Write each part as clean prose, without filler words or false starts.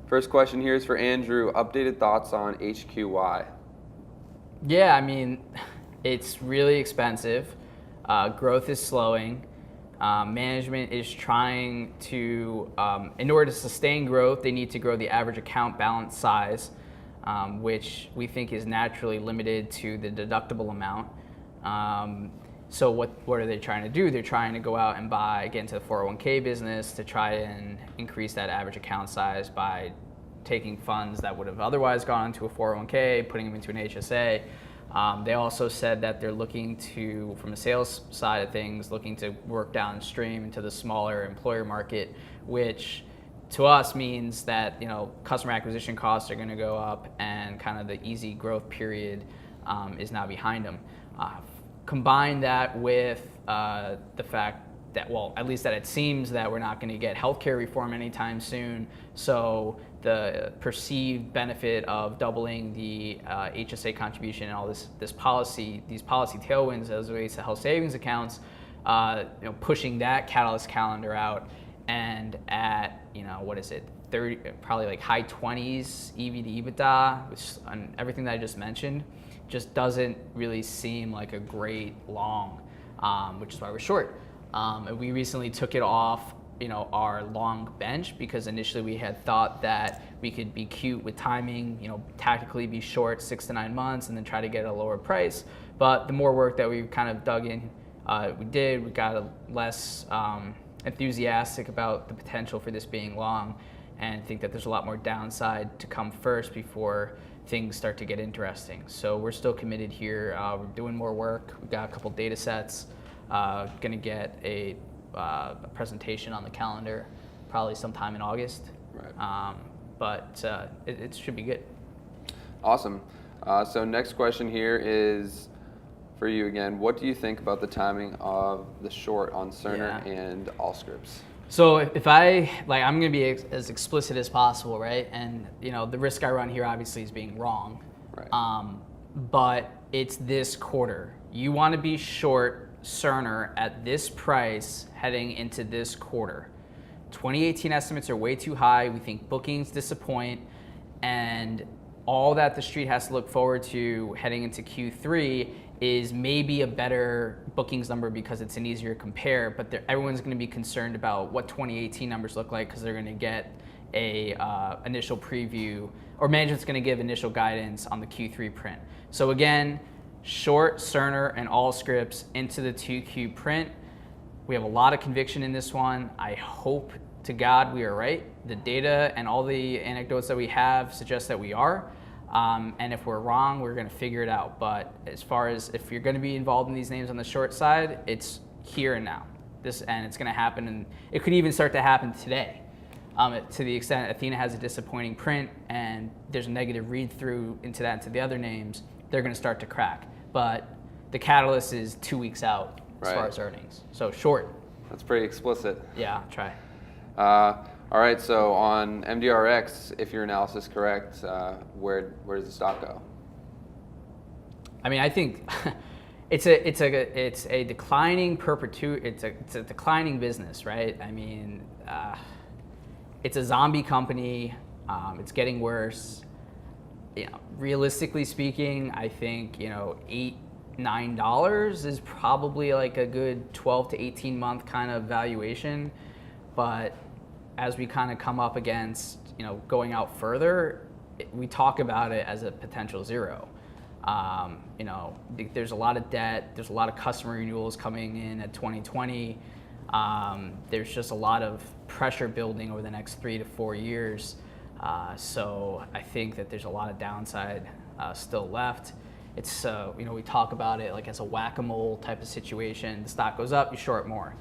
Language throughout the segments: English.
First question here is for Andrew. Updated thoughts on HQY? Yeah, I mean, it's really expensive. Growth is slowing. Management is trying to, in order to sustain growth, they need to grow the average account balance size, which we think is naturally limited to the deductible amount. So what are they trying to do? They're trying to go out and get into the 401k business to try and increase that average account size by taking funds that would have otherwise gone into a 401k, putting them into an HSA. They also said that they're looking to, from a sales side of things, looking to work downstream into the smaller employer market, which to us means that customer acquisition costs are going to go up and kind of the easy growth period is now behind them. Combine that with the fact that, well, at least that it seems that we're not going to get healthcare reform anytime soon. So the perceived benefit of doubling the HSA contribution and all these policy tailwinds as it relates to health savings accounts, pushing that catalyst calendar out, and at what is it, 30, probably like high 20s EV to EBITDA, which on everything that I just mentioned, just doesn't really seem like a great long, which is why we're short. And we recently took it off our long bench because initially we had thought that we could be cute with timing, tactically be short 6 to 9 months and then try to get a lower price. But the more work that we kind of dug in, we got less enthusiastic about the potential for this being long, and think that there's a lot more downside to come first before things start to get interesting. So we're still committed here. We're doing more work. We've got a couple data sets. Going to get a presentation on the calendar probably sometime in August. Right. But it should be good. Awesome. So next question here is for you again. What do you think about the timing of the short on Cerner and Allscripts? So if I'm going to be as explicit as possible, right? And the risk I run here obviously is being wrong. Right. But it's this quarter. You want to be short Cerner at this price heading into this quarter. 2018 estimates are way too high. We think bookings disappoint, and all that the street has to look forward to heading into Q3 is maybe a better bookings number because it's an easier compare, but everyone's going to be concerned about what 2018 numbers look like because they're going to get a initial preview, or management's going to give initial guidance on the Q3 print. So again, short Cerner and Allscripts into the 2Q print. We have a lot of conviction in this one. I hope to God we are right. The data and all the anecdotes that we have suggest that we are. And if we're wrong, we're going to figure it out. But as far as if you're going to be involved in these names on the short side, it's here and now. And it's going to happen, and it could even start to happen today. To the extent Athena has a disappointing print and there's a negative read-through into that to the other names, they're going to start to crack. But the catalyst is 2 weeks out as far as earnings. So short. That's pretty explicit. Yeah, try. All right, so on MDRX, if your analysis is correct, where does the stock go? I mean, I think it's a declining it's a declining business, right? I mean, it's a zombie company. It's getting worse. Realistically speaking, I think $8-9 is probably like a good 12 to 18 month kind of valuation, but as we kind of come up against going out further, we talk about it as a potential zero. There's a lot of debt. There's a lot of customer renewals coming in at 2020. There's just a lot of pressure building over the next 3 to 4 years. So I think that there's a lot of downside still left. It's we talk about it like as a whack-a-mole type of situation. The stock goes up, you short more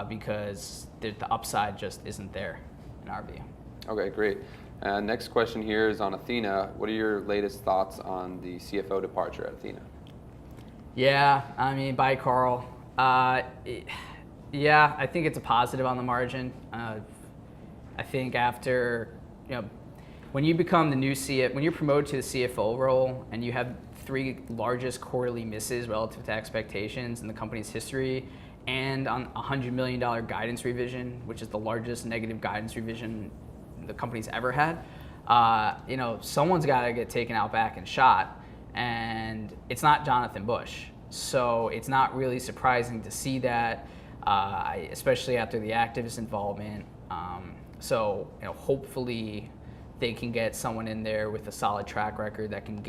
because the upside just isn't there in our view. Okay, great. Next question here is on Athena. What are your latest thoughts on the CFO departure at Athena? Yeah, I mean, bye, Carl. Yeah, I think it's a positive on the margin. I think after, when you become the new CFO, when you're promoted to the CFO role and you have 3 largest quarterly misses relative to expectations in the company's history, and on $100 million guidance revision, which is the largest negative guidance revision the company's ever had. Someone's got to get taken out back and shot, and it's not Jonathan Bush. So it's not really surprising to see that, especially after the activist involvement. Hopefully they can get someone in there with a solid track record that can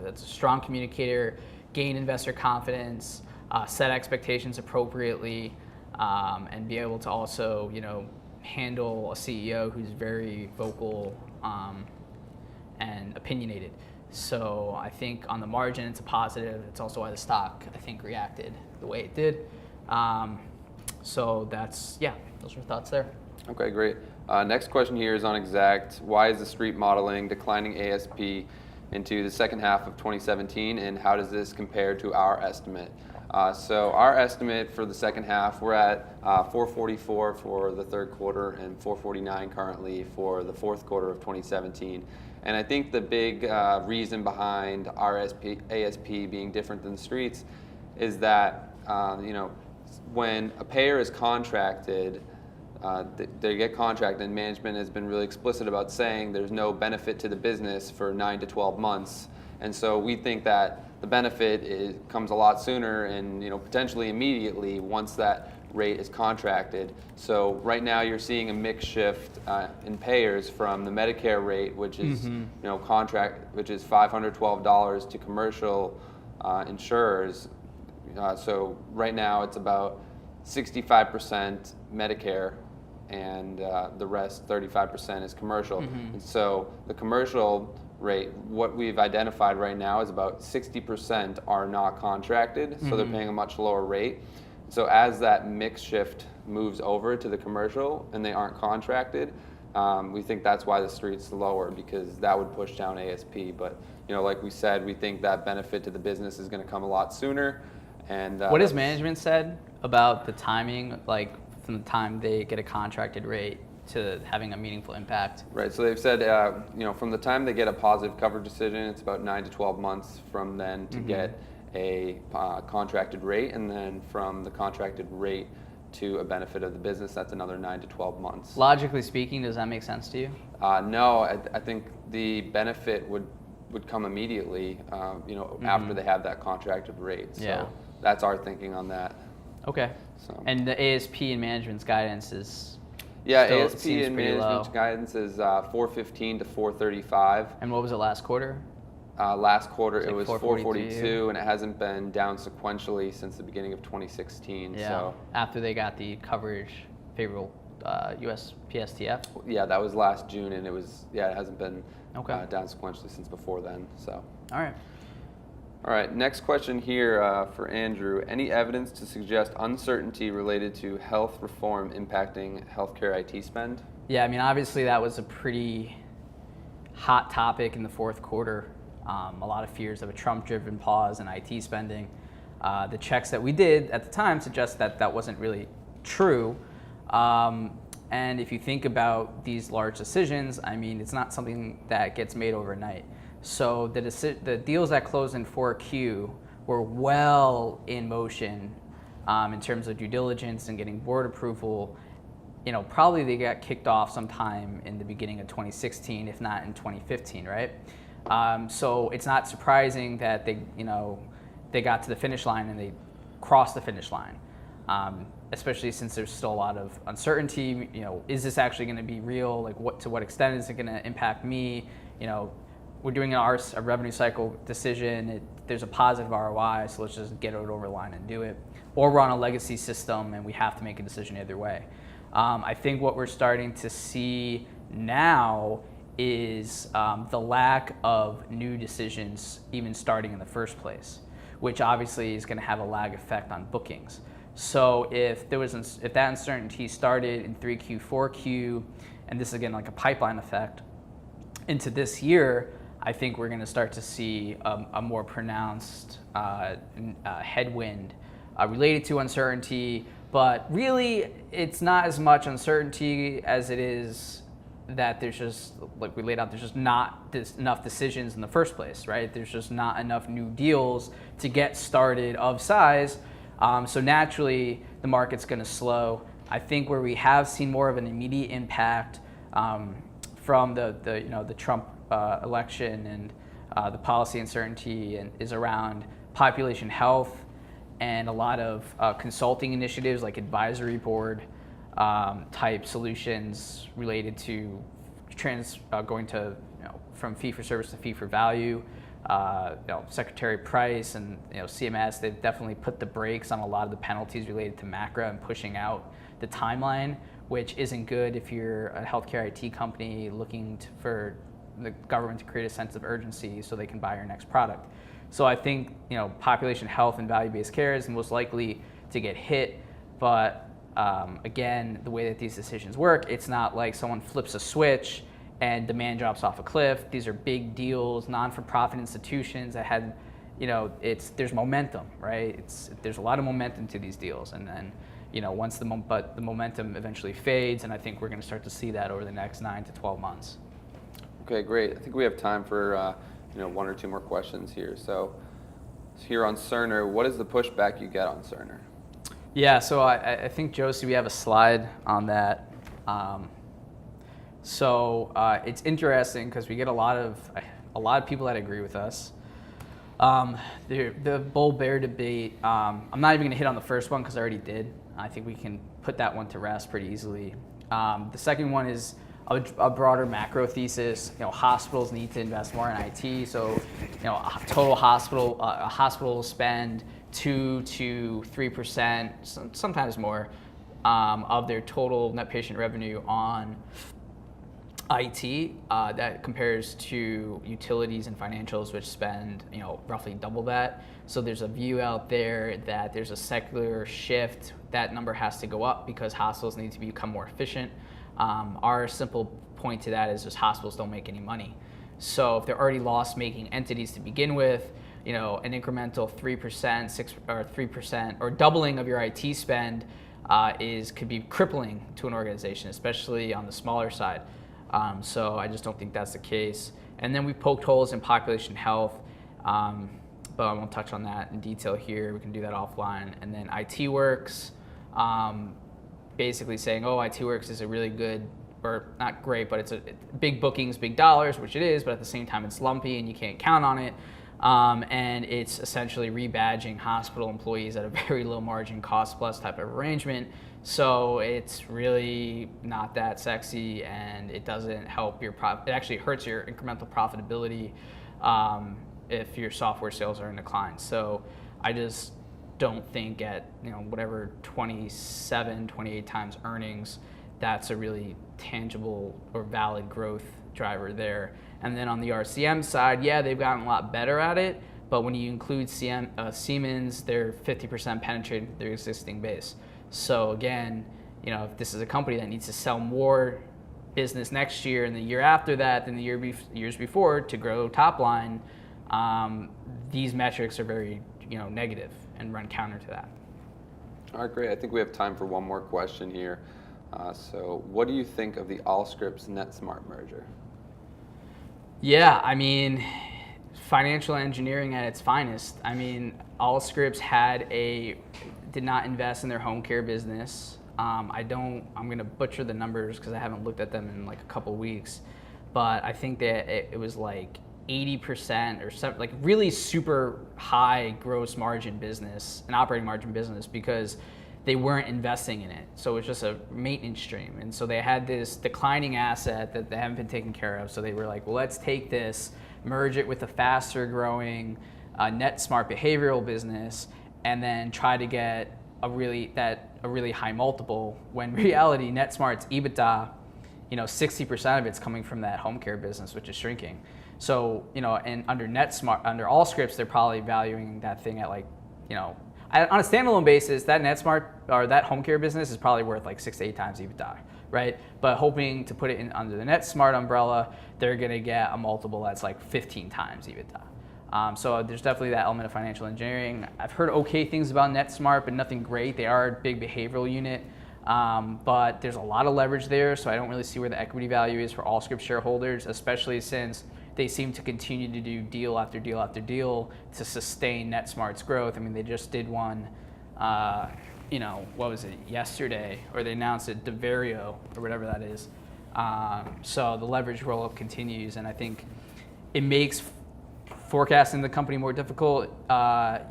that's a strong communicator, gain investor confidence, set expectations appropriately, and be able to also, handle a CEO who's very vocal and opinioned. So I think on the margin, it's a positive. It's also why the stock, I think, reacted the way it did. So those are thoughts there. Okay, great. Next question here is on Exact. Why is the street modeling declining ASP into the second half of 2017, and how does this compare to our estimate? So our estimate for the second half, we're at 444 for the third quarter and 449 currently for the fourth quarter of 2017. And I think the big reason behind our ASP being different than the streets is that when a payer is contracted, they get contracted, and management has been really explicit about saying there's no benefit to the business for 9 to 12 months. And so we think that the benefit comes a lot sooner and potentially immediately once that rate is contracted. So right now you're seeing a mix shift in payers from the Medicare rate, which is which is $512 to commercial insurers. So right now it's about 65% Medicare, and the rest 35% is commercial. And so the commercial rate, what we've identified right now is about 60% are not contracted, so they're paying a much lower rate. So as that mix shift moves over to the commercial and they aren't contracted, we think that's why the street's lower, because that would push down ASP. But like we said, we think that benefit to the business is going to come a lot sooner. And what has management said about the timing, like from the time they get a contracted rate to having a meaningful impact? Right. So they've said, from the time they get a positive coverage decision, it's about 9 to 12 months from then to get a contracted rate, and then from the contracted rate to a benefit of the business, that's another 9 to 12 months. Logically speaking, does that make sense to you? No, I think the benefit would come immediately, after they have that contracted rate. So that's our thinking on that. Okay. So. And the ASP in management's guidance is ASP in management's guidance is 415 to 435. And what was it last quarter? Last quarter it was 442, and it hasn't been down sequentially since the beginning of 2016. Yeah. So after they got the coverage favorable US PSTF? Yeah, that was last June, and it hasn't been down sequentially since before then. So. All right, next question here for Andrew. Any evidence to suggest uncertainty related to health reform impacting healthcare IT spend? Yeah, I mean, obviously that was a pretty hot topic in the fourth quarter. A lot of fears of a Trump-driven pause in IT spending. The checks that we did at the time suggest that that wasn't really true. And if you think about these large decisions, I mean, it's not something that gets made overnight. So the deals that closed in 4Q were well in motion in terms of due diligence and getting board approval. Probably they got kicked off sometime in the beginning of 2016, if not in 2015, right? So it's not surprising that they got to the finish line and they crossed the finish line, especially since there's still a lot of uncertainty. Is this actually going to be real? Like, to what extent is it going to impact me? We're doing a revenue cycle decision. There's a positive ROI, so let's just get it over the line and do it. Or we're on a legacy system and we have to make a decision either way. I think what we're starting to see now is the lack of new decisions even starting in the first place, which obviously is going to have a lag effect on bookings. So if that uncertainty started in 3Q, 4Q, and this is again like a pipeline effect into this year, I think we're going to start to see a more pronounced headwind related to uncertainty. But really, it's not as much uncertainty as it is that there's just, like we laid out, there's just not enough decisions in the first place, right? There's just not enough new deals to get started of size. So naturally, the market's going to slow. I think where we have seen more of an immediate impact from the Trump election and the policy uncertainty, and is around population health and a lot of consulting initiatives like advisory board type solutions related to going to from fee for service to fee for value. Secretary Price and CMS, they've definitely put the brakes on a lot of the penalties related to MACRA and pushing out the timeline, which isn't good if you're a healthcare IT company looking for the government to create a sense of urgency so they can buy your next product. So I think population health and value-based care is most likely to get hit, but again, the way that these decisions work, it's not like someone flips a switch and demand drops off a cliff. These are big deals, non-for-profit institutions that had, there's momentum, right? There's a lot of momentum to these deals, and then once the momentum eventually fades, and I think we're going to start to see that over the next 9 to 12 months. Okay, great. I think we have time for one or two more questions here. So here on Cerner, what is the pushback you get on Cerner? Yeah, so I think, Josie, we have a slide on that. So it's interesting because we get a lot of people that agree with us. The bull-bear debate, I'm not even going to hit on the first one because I already did. I think we can put that one to rest pretty easily. The second one is a broader macro thesis. Hospitals need to invest more in IT. So, total hospital spend 2 to 3%, sometimes more, of their total net patient revenue on IT. That compares to utilities and financials, which spend roughly double that. So there's a view out there that there's a secular shift. That number has to go up because hospitals need to become more efficient. Our simple point to that is just hospitals don't make any money. So if they're already loss-making entities to begin with, an incremental 3%, 3%, or doubling of your IT spend could be crippling to an organization, especially on the smaller side. So I just don't think that's the case. And then we poked holes in population health, but I won't touch on that in detail here. We can do that offline. And then IT Works, basically saying, IT Works is a really good, or not great, but it's a big bookings, big dollars, which it is, but at the same time it's lumpy and you can't count on it. And it's essentially rebadging hospital employees at a very low margin cost plus type of arrangement. So it's really not that sexy, and it doesn't help your it actually hurts your incremental profitability if your software sales are in decline. So I just don't think at whatever 27, 28 times earnings, that's a really tangible or valid growth driver there. And then on the RCM side, yeah, they've gotten a lot better at it, but when you include Siemens, they're 50% penetrated their existing base. So again, if this is a company that needs to sell more business next year and the year after that than the years before to grow top line, these metrics are very negative and run counter to that. All right, great. I think we have time for one more question here. So what do you think of the Allscripts NetSmart merger? Yeah, financial engineering at its finest. Allscripts did not invest in their home care business. I'm going to butcher the numbers because I haven't looked at them in like a couple weeks, but I think that it was like 80% or something, like really super high gross margin business, an operating margin business, because they weren't investing in it. So it was just a maintenance stream. And so they had this declining asset that they haven't been taken care of. So they were like, well, let's take this, merge it with a faster growing NetSmart behavioral business, and then try to get a really high multiple, when in reality NetSmart's EBITDA, 60% of it's coming from that home care business, which is shrinking. So, and under Allscripts, they're probably valuing that thing at like, on a standalone basis, that NetSmart or that home care business is probably worth like 6 to 8 times EBITDA, right? But hoping to put it in under the NetSmart umbrella, they're gonna get a multiple that's like 15 times EBITDA. So there's definitely that element of financial engineering. I've heard okay things about NetSmart, but nothing great. They are a big behavioral unit, but there's a lot of leverage there, so I don't really see where the equity value is for Allscripts shareholders, especially since they seem to continue to do deal after deal after deal to sustain NetSmart's growth. They just did one, what was it, yesterday, or they announced it, Deverio, or whatever that is. So the leverage roll-up continues, and I think it makes forecasting the company more difficult. I'm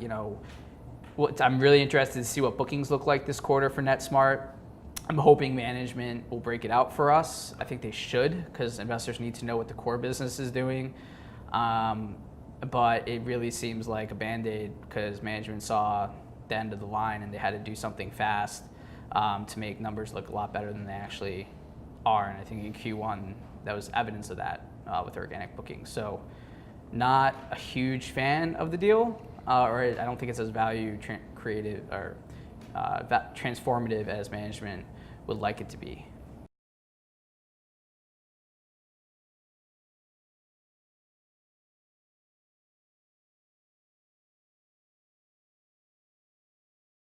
really interested to see what bookings look like this quarter for NetSmart. I'm hoping management will break it out for us. I think they should, because investors need to know what the core business is doing. But it really seems like a Band-Aid, because management saw the end of the line and they had to do something fast to make numbers look a lot better than they actually are. And I think in Q1, that was evidence of that with organic bookings. So not a huge fan of the deal, or I don't think it's as creative or transformative as management would like it to be.